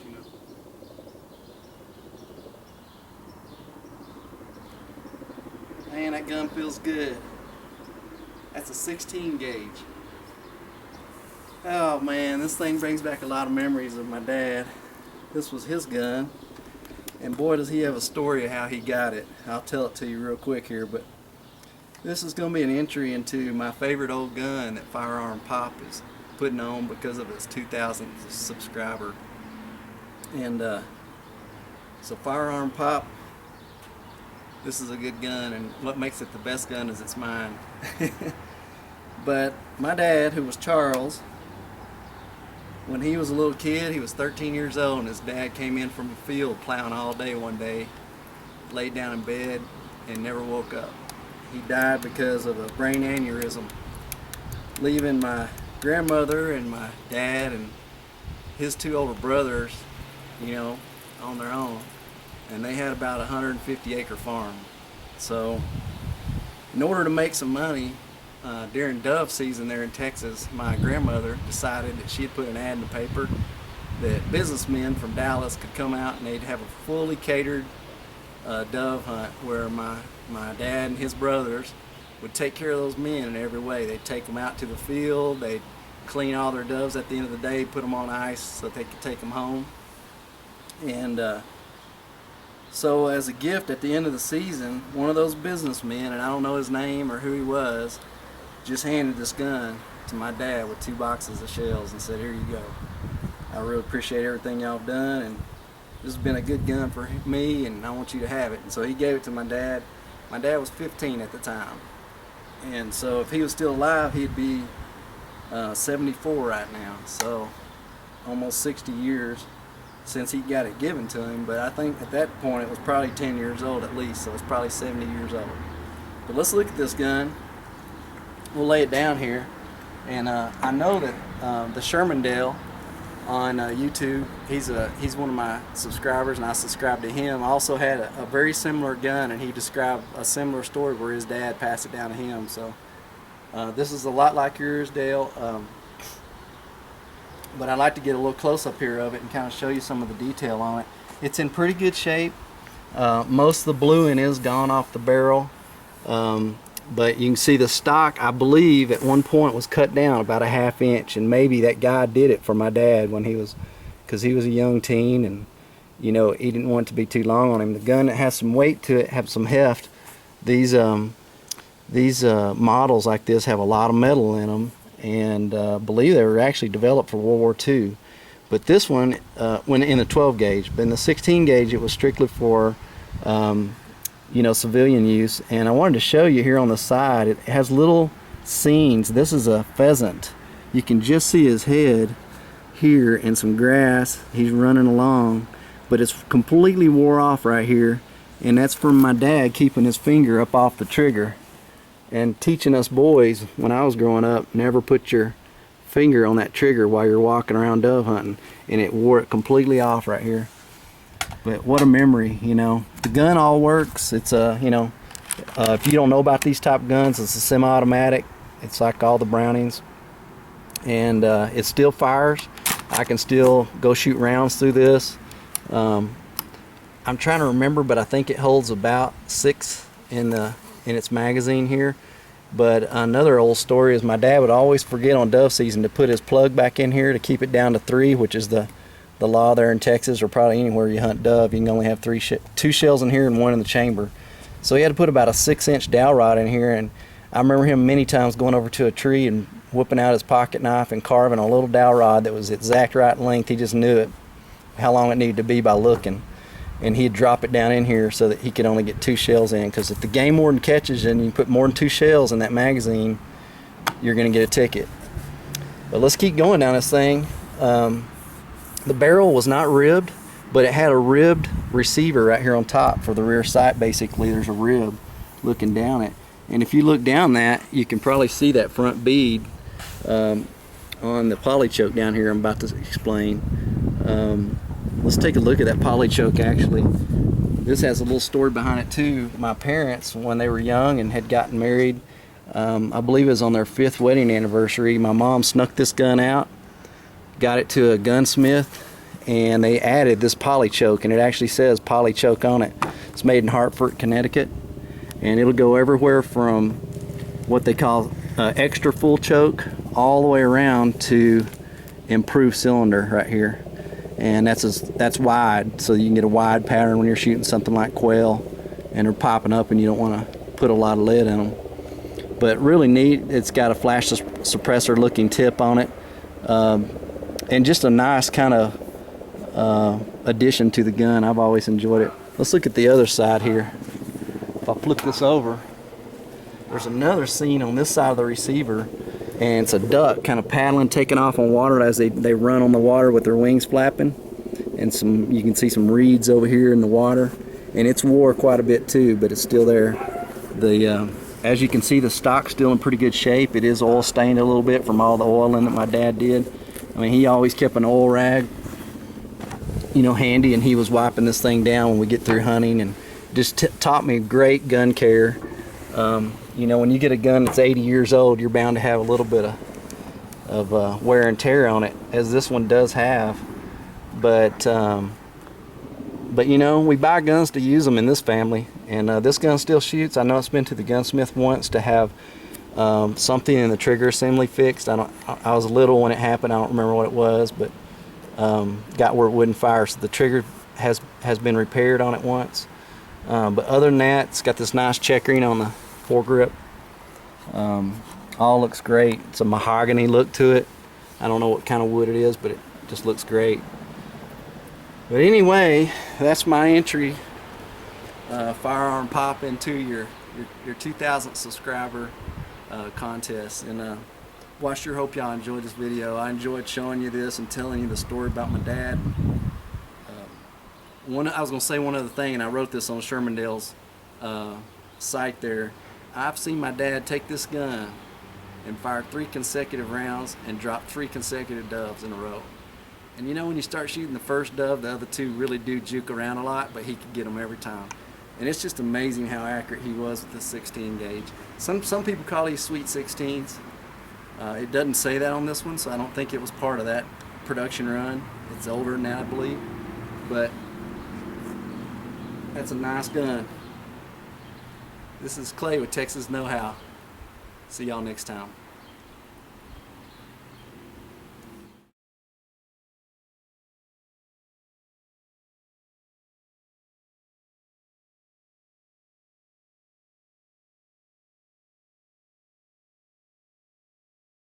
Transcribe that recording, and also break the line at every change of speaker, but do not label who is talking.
this, you know. Man, that gun feels good. That's a 16 gauge. Oh man, this thing brings back a lot of memories of my dad. This was his gun, and boy does he have a story of how he got it. I'll tell it to you real quick here, but this is going to be an entry into my favorite old gun that Firearm Pop is putting on because of his 2,000th subscriber. And so Firearm Pop, this is a good gun, and what makes it the best gun is it's mine. But my dad, who was Charles, when he was a little kid, he was 13 years old, and his dad came in from the field plowing all day one day, laid down in bed, and never woke up. He died because of a brain aneurysm, leaving my grandmother and my dad and his two older brothers, you know, on their own. And they had about a 150-acre farm. So in order to make some money, during dove season there in Texas, my grandmother decided that she'd put an ad in the paper that businessmen from Dallas could come out and they'd have a fully catered dove hunt where my dad and his brothers would take care of those men in every way. They'd take them out to the field, they'd clean all their doves at the end of the day, put them on ice so that they could take them home. And so as a gift at the end of the season, one of those businessmen, and I don't know his name or who he was, just handed this gun to my dad with 2 boxes of shells and said, "Here you go. I really appreciate everything y'all have done, and this has been a good gun for me, and I want you to have it." And so he gave it to my dad. My dad was 15 at the time, and so if he was still alive, he'd be 74 right now. So almost 60 years since he got it given to him. But I think at that point it was probably 10 years old at least, so it's probably 70 years old. But let's look at this gun. We'll lay it down here, and I know that the Shermandale on YouTube, he's one of my subscribers, and I subscribe to him. I also had a very similar gun, and he described a similar story where his dad passed it down to him. So this is a lot like yours, Dale, but I'd like to get a little close up here of it and kind of show you some of the detail on it. It's in pretty good shape. Most of the bluing is gone off the barrel. But you can see the stock, I believe, at one point was cut down about a 1/2 inch, and maybe that guy did it for my dad when he was, because he was a young teen, and you know, he didn't want it to be too long on him. The gun that has some weight to it, have some heft. These models like this have a lot of metal in them, and I believe they were actually developed for World War II. But this one, when in the 12 gauge, but in the 16 gauge, it was strictly for you know, civilian use. And I wanted to show you here on the side, it has little scenes. This is a pheasant. You can just see his head here and some grass. He's running along, but it's completely wore off right here, and that's from my dad keeping his finger up off the trigger and teaching us boys when I was growing up, never put your finger on that trigger while you're walking around dove hunting, and it wore it completely off right here. But what a memory, you know. The gun all works. It's a, you know, if you don't know about these type of guns, it's a semi-automatic. It's like all the Brownings, and it still fires. I can still go shoot rounds through this. I'm trying to remember, but I think it holds about 6 in its magazine here. But another old story is my dad would always forget on dove season to put his plug back in here to keep it down to 3, which is the law there in Texas, or probably anywhere you hunt dove. You can only have 2 shells in here and 1 in the chamber. So he had to put about a 6-inch dowel rod in here, and I remember him many times going over to a tree and whipping out his pocket knife and carving a little dowel rod that was exact right length. He just knew it, how long it needed to be by looking, and he'd drop it down in here so that he could only get 2 shells in, because if the game warden catches you and you put more than 2 shells in that magazine, you're going to get a ticket. But let's keep going down this thing. The barrel was not ribbed, but it had a ribbed receiver right here on top for the rear sight. Basically, there's a rib looking down it, and if you look down that, you can probably see that front bead on the poly choke down here I'm about to explain. Let's take a look at that poly choke. Actually, this has a little story behind it too. My parents, when they were young and had gotten married, I believe it was on their 5th wedding anniversary, my mom snuck this gun out, got it to a gunsmith, and they added this poly choke, and it actually says poly choke on it. It's made in Hartford, Connecticut, and it'll go everywhere from what they call extra full choke all the way around to improved cylinder right here. And that's wide, so you can get a wide pattern when you're shooting something like quail and they're popping up and you don't want to put a lot of lead in them. But really neat. It's got a flash suppressor looking tip on it, and just a nice kind of addition to the gun. I've always enjoyed it. Let's look at the other side here. If I flip this over, there's another scene on this side of the receiver, and it's a duck kind of paddling, taking off on water as they run on the water with their wings flapping. And you can see some reeds over here in the water, and it's wore quite a bit too, but it's still there. As you can see, the stock's still in pretty good shape. It is oil stained a little bit from all the oiling that my dad did. I mean, he always kept an oil rag, you know, handy, and he was wiping this thing down when we get through hunting, and just taught me great gun care. You know, when you get a gun that's 80 years old, you're bound to have a little bit of wear and tear on it, as this one does have. But you know, we buy guns to use them in this family, and this gun still shoots. I know it's been to the gunsmith once to have something in the trigger assembly fixed. I was little when it happened. I don't remember what it was, but got where it wouldn't fire, so the trigger has been repaired on it once. But other than that, it's got this nice checkering on the foregrip. All looks great. It's a mahogany look to it. I don't know what kind of wood it is, but it just looks great. But anyway, that's my entry firearm pop into your 2,000th subscriber contest. And well, I sure hope y'all enjoyed this video. I enjoyed showing you this and telling you the story about my dad. I was going to say one other thing, and I wrote this on Shermandale's site there. I've seen my dad take this gun and fire 3 consecutive rounds and drop 3 consecutive doves in a row. And you know, when you start shooting the first dove, the other 2 really do juke around a lot, but he could get them every time. And it's just amazing how accurate he was with the 16 gauge. Some people call these sweet 16s. It doesn't say that on this one, so I don't think it was part of that production run. It's older now, I believe. But that's a nice gun. This is Clay with Texas Know How. See y'all next time.